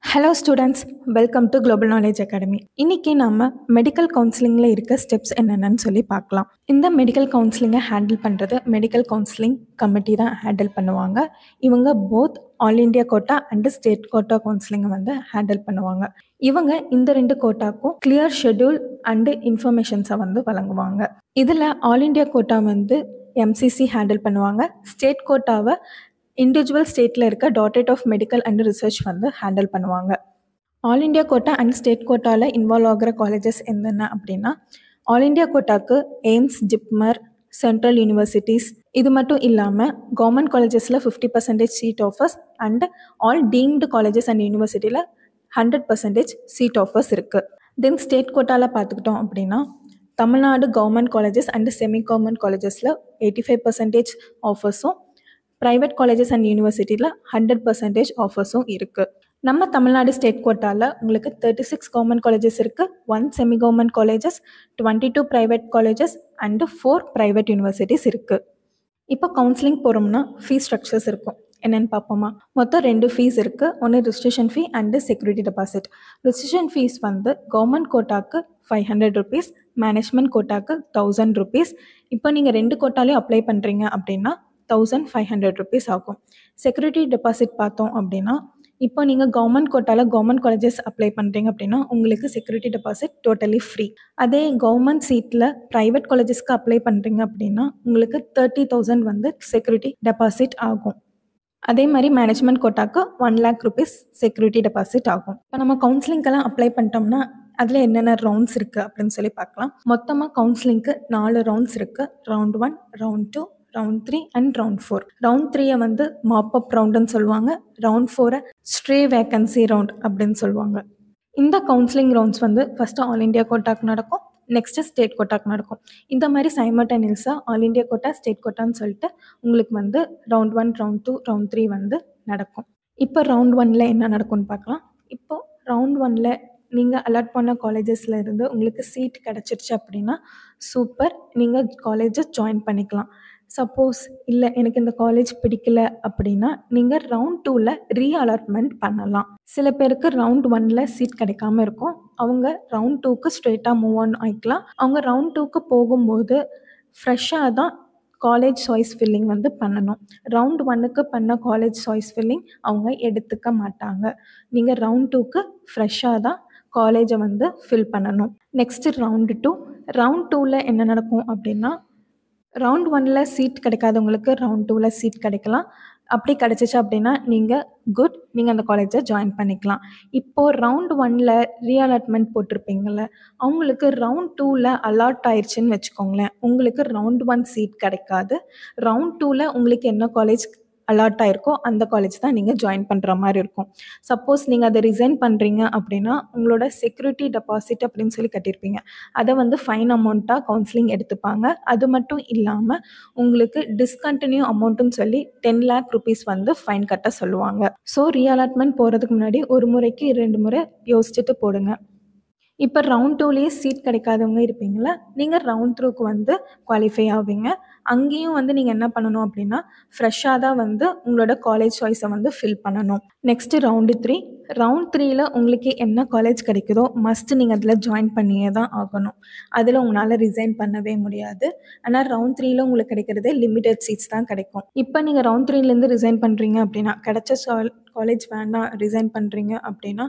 Hello students, welcome to global knowledge academy. இன்னைக்கு நம்ம medical கவுன்சிலிங்கில் இருக்க ஸ்டெப்ஸ் என்னென்னு சொல்லி பார்க்கலாம். இந்த மெடிக்கல் கவுன்சிலிங்கை ஹேண்டில் பண்ணுறது மெடிக்கல் கவுன்சிலிங் கமிட்டி தான் ஹேண்டில் பண்ணுவாங்க. இவங்க both all India quota and state quota கவுன்சிலிங்கை ஹேண்டில் பண்ணுவாங்க. இவங்க இந்த 2 கோட்டாக்கும் கிளியர் ஷெட்யூல் அண்டு இன்ஃபர்மேஷன்ஸை வழங்குவாங்க. இதில் all India quota MCC handle பண்ணுவாங்க. ஸ்டேட் கோட்டாவை இண்டிவிஜுவல் ஸ்டேட்டில் இருக்க directorate of medical and research handle பண்ணுவாங்க. All India quota and state கோட்டாவில் இன்வால்வ் ஆகிற காலேஜஸ் என்னென்ன அப்படின்னா, ஆல் இண்டியா கோட்டாக்கு எய்ம்ஸ், ஜிப்மர், சென்ட்ரல் யூனிவர்சிட்டிஸ், இது மட்டும் இல்லாமல் கவர்மெண்ட் காலேஜஸில் 50% seat offers and all deemed colleges and யூனிவர்சிட்டியில் 100% சீட் ஆஃபர்ஸ் இருக்குது. தென் ஸ்டேட் கோட்டாவில் பார்த்துக்கிட்டோம் அப்படின்னா, Tamil Nadu government colleges and semi government காலேஜஸில் 85% ஆஃபர்ஸும், ப்ரைவேட் காலேஜஸ் அண்ட் யூனிவர்சிட்டியில் 100% ஆஃபர்ஸும் இருக்குது. நம்ம தமிழ்நாடு ஸ்டேட் கோட்டாவில் உங்களுக்கு 36 கவர்மெண்ட் காலேஜஸ் இருக்குது, 1 semi government colleges, 22 private colleges and 4 private universities இருக்குது. இப்போ கவுன்சிலிங் போகிறோம்னா ஃபீஸ் ஸ்ட்ரக்சர்ஸ் இருக்கும். என்னென்னு பார்ப்போமா? மொத்தம் 2 ஃபீஸ் இருக்குது. ஒன்று registration fee and security deposit. Registration fees government கோட்டாக்கு 500 rupees, மேனேஜ்மெண்ட் கோட்டாக்கு 1000 rupees. இப்போ நீங்கள் 2 கோட்டாலையும் அப்ளை பண்ணுறீங்க அப்படின்னா 1500 rupees ஆகும். செக்யூரிட்டி டெபாசிட் பார்த்தோம் அப்படின்னா, இப்போ நீங்கள் கவர்மெண்ட் கோட்டாவில் கவர்மெண்ட் காலேஜஸ் அப்ளை பண்ணுறீங்க அப்படின்னா உங்களுக்கு செக்யூரிட்டி டெபாசிட் டோட்டலி ஃப்ரீ. அதே கவர்மெண்ட் சீட்டில் ப்ரைவேட் காலேஜஸ்க்கு அப்ளை பண்ணுறீங்க அப்படின்னா உங்களுக்கு 30,000 செக்யூரிட்டி டெபாசிட் ஆகும். அதே மாதிரி மேனேஜ்மெண்ட் கோட்டாக்கு 1 lakh rupees செக்யூரிட்டி டெபாசிட் ஆகும். இப்போ நம்ம கவுன்சிலிங்கெல்லாம் அப்ளை பண்ணிட்டோம்னா அதில் என்னென்ன ரவுண்ட்ஸ் இருக்குது அப்படின்னு சொல்லி பார்க்கலாம். மொத்தமாக கவுன்சிலிங்க்கு 4 ரவுண்ட்ஸ் இருக்குது. Round 1, round 2, round 3 and round 4. Round 3 mop up ரவுண்டுன்னு சொல்லுவாங்க. ரவுண்ட் 4 ஸ்ட்ரே வேக்கன்சி ரவுண்ட் அப்படின்னு சொல்லுவாங்க. இந்த counselling rounds first all India கோட்டாக்கு நடக்கும், நெக்ஸ்ட்டு ஸ்டேட் கோட்டாக்கு நடக்கும். இந்த மாதிரி சைமல்டேனியஸாக ஆல் இண்டியா கோட்டா, ஸ்டேட் கோட்டான்னு சொல்லிட்டு உங்களுக்கு ரவுண்ட் 1, ரவுண்ட் 2, ரவுண்ட் 3 நடக்கும். இப்போ ரவுண்ட் 1ல் என்ன நடக்கும்னு பார்க்கலாம். இப்போது ரவுண்ட் 1ல் நீங்கள் அலாட் பண்ண காலேஜஸில் இருந்து உங்களுக்கு சீட் கிடச்சிருச்சு அப்படின்னா சூப்பர், நீங்கள் காலேஜை ஜாயின் பண்ணிக்கலாம். சப்போஸ் இல்லை எனக்கு இந்த காலேஜ் பிடிக்கல அப்படின்னா நீங்கள் ரவுண்ட் 2ல் ரீஅலாட்மெண்ட் பண்ணலாம். சில பேருக்கு ரவுண்ட் 1ல் சீட் கிடைக்காம இருக்கும். அவங்க ரவுண்ட் 2க்கு ஸ்ட்ரெயிட்டாக மூவ் ஆன் ஆகிக்கலாம். அவங்க ரவுண்ட் 2க்கு போகும்போது ஃப்ரெஷ்ஷாக தான் காலேஜ் சாய்ஸ் ஃபில்லிங் பண்ணணும். ரவுண்ட் 1க்கு பண்ண காலேஜ் சாய்ஸ் ஃபில்லிங் அவங்க எடுத்துக்க மாட்டாங்க. நீங்கள் ரவுண்ட் 2க்கு ஃப்ரெஷ்ஷாக தான் காலேஜை ஃபில் பண்ணணும். Next round 2. ரவுண்ட் 2ல் என்ன நடக்கும் அப்படின்னா, ரவுண்ட் 1ல் சீட் கிடைக்காதவங்களுக்கு ரவுண்ட் 2ல் சீட் கிடைக்கலாம். அப்படி கிடச்சிச்சு அப்படின்னா நீங்கள் குட், நீங்கள் அந்த காலேஜை ஜாயின் பண்ணிக்கலாம். இப்போது ரவுண்ட் 1ல் ரீஅலாட்மெண்ட் போட்டிருப்பீங்கள்ல, அவங்களுக்கு ரவுண்ட் 2ல் அலாட் ஆயிடுச்சுன்னு வச்சுக்கோங்களேன். உங்களுக்கு ரவுண்ட் 1 சீட் கிடைக்காது. ரவுண்ட் 2ல் உங்களுக்கு என்ன காலேஜ் அலாட் ஆகிருக்கோ அந்த காலேஜ் தான் நீங்கள் ஜாயின் பண்ணுற மாதிரி இருக்கும். சப்போஸ் நீங்கள் அதை ரிசைன் பண்ணுறீங்க அப்படின்னா உங்களோட செக்யூரிட்டி டெபாசிட் அப்படின்னு சொல்லி கட்டியிருப்பீங்க, அதை ஃபைன் அமௌண்ட்டாக கவுன்சிலிங் எடுத்துப்பாங்க. அது மட்டும் இல்லாமல் உங்களுக்கு டிஸ்கண்டினியூ அமௌண்ட்டுன்னு சொல்லி 10 lakh rupees ஃபைன் கட்ட சொல்லுவாங்க. ஸோ ரீஅலாட்மெண்ட் போகிறதுக்கு முன்னாடி ஒரு முறைக்கு 2 முறை யோசிச்சுட்டு போடுங்க. இப்போ ரவுண்ட் 2லேயே சீட் கிடைக்காதவங்க இருப்பீங்களா, நீங்கள் ரவுண்ட் 3க்கு குவாலிஃபை ஆவீங்க. அங்கேயும் நீங்கள் என்ன பண்ணணும் அப்படின்னா ஃப்ரெஷ்ஷாக தான் உங்களோட காலேஜ் சாய்ஸை ஃபில் பண்ணணும். Next round 3. ரவுண்ட் 3ல் உங்களுக்கு என்ன காலேஜ் கிடைக்குதோ மஸ்ட்டு நீங்கள் அதில் ஜாயின் பண்ணியே தான் ஆகணும். அதில் உங்களால் ரிசைன் பண்ணவே முடியாது. ஆனால் ரவுண்ட் 3ல் உங்களுக்கு கிடைக்கிறதே லிமிடெட் சீட்ஸ் தான் கிடைக்கும். இப்போ நீங்கள் ரவுண்ட் 3லேருந்து ரிசைன் பண்ணுறீங்க அப்படின்னா, கிடைச்ச காலேஜ் வேண்டாம் ரிசைன் பண்ணுறீங்க அப்படின்னா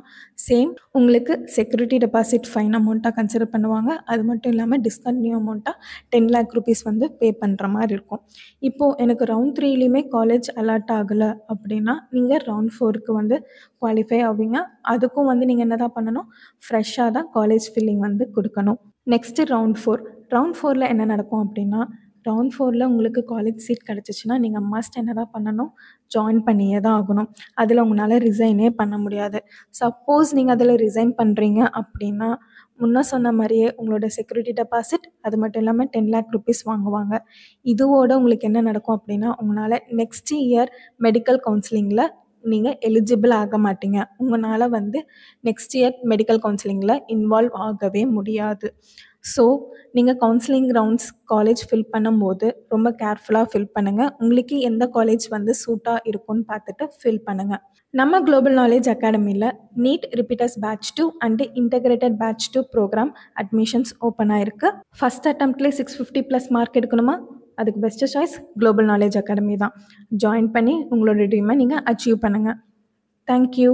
சேம் உங்களுக்கு செக்யூரிட்டி டெபாசிட் ஃபைன் அமௌண்ட்டாக கன்சிடர் பண்ணுவாங்க. அது மட்டும் இல்லாமல் டிஸ்கண்டினியூ அமௌண்ட்டாக 10 lakh rupees பே பண்ணுற மாதிரி இருக்கும். இப்போது எனக்கு ரவுண்ட் 3லேயுமே காலேஜ் அலாட் ஆகலை அப்படின்னா நீங்கள் ரவுண்ட் 4க்கு குவாலிஃபை ஆவீங்க. அதுக்கும் நீங்கள் என்ன தான் பண்ணணும், ஃப்ரெஷ்ஷாக தான் காலேஜ் ஃபில்லிங் கொடுக்கணும். Next round 4. ரவுண்ட் 4ல் என்ன நடக்கும் அப்படின்னா, ரவுண்ட் 4ல் உங்களுக்கு காலேஜ் சீட் கிடச்சிச்சின்னா நீங்கள் மஸ்ட் என்ன தான் பண்ணணும், ஜாயின் பண்ணியே தான் ஆகணும். அதில் உங்களால் ரிசைனே பண்ண முடியாது. சப்போஸ் நீங்கள் அதில் ரிசைன் பண்ணுறீங்க அப்படின்னா முன்ன சொன்ன மாதிரியே உங்களோட செக்யூரிட்டி டெபாசிட், அது மட்டும் இல்லாமல் 10 lakh rupees வாங்குவாங்க. இதுவோட உங்களுக்கு என்ன நடக்கும் அப்படின்னா, உங்களால் நெக்ஸ்ட் இயர் மெடிக்கல் கவுன்சிலிங்கில் நீங்கள் எலிஜிபிள் ஆக மாட்டீங்க. உங்களால் நெக்ஸ்ட் இயர் மெடிக்கல் கவுன்சிலிங்கில் இன்வால்வ் ஆகவே முடியாது. ஸோ நீங்கள் கவுன்சிலிங் ரவுண்ட்ஸ் காலேஜ் ஃபில் பண்ணும்போது ரொம்ப கேர்ஃபுல்லாக ஃபில் பண்ணுங்கள். உங்களுக்கு எந்த காலேஜ் சூட்டாக இருக்கும்னு பார்த்துட்டு ஃபில் பண்ணுங்கள். நம்ம குளோபல் நாலேஜ் அகாடமியில் NEET repeaters batch 2 and integrated batch 2 programme admissions open ஆயிருக்கு. ஃபஸ்ட் அட்டம்ப்ட்லேயே 650+ மார்க் எடுக்கணுமா? அதுக்கு best choice global knowledge academy தான். ஜாயின் பண்ணி உங்களோட ட்ரீமை நீங்கள் அச்சீவ் பண்ணுங்கள். தேங்க்யூ.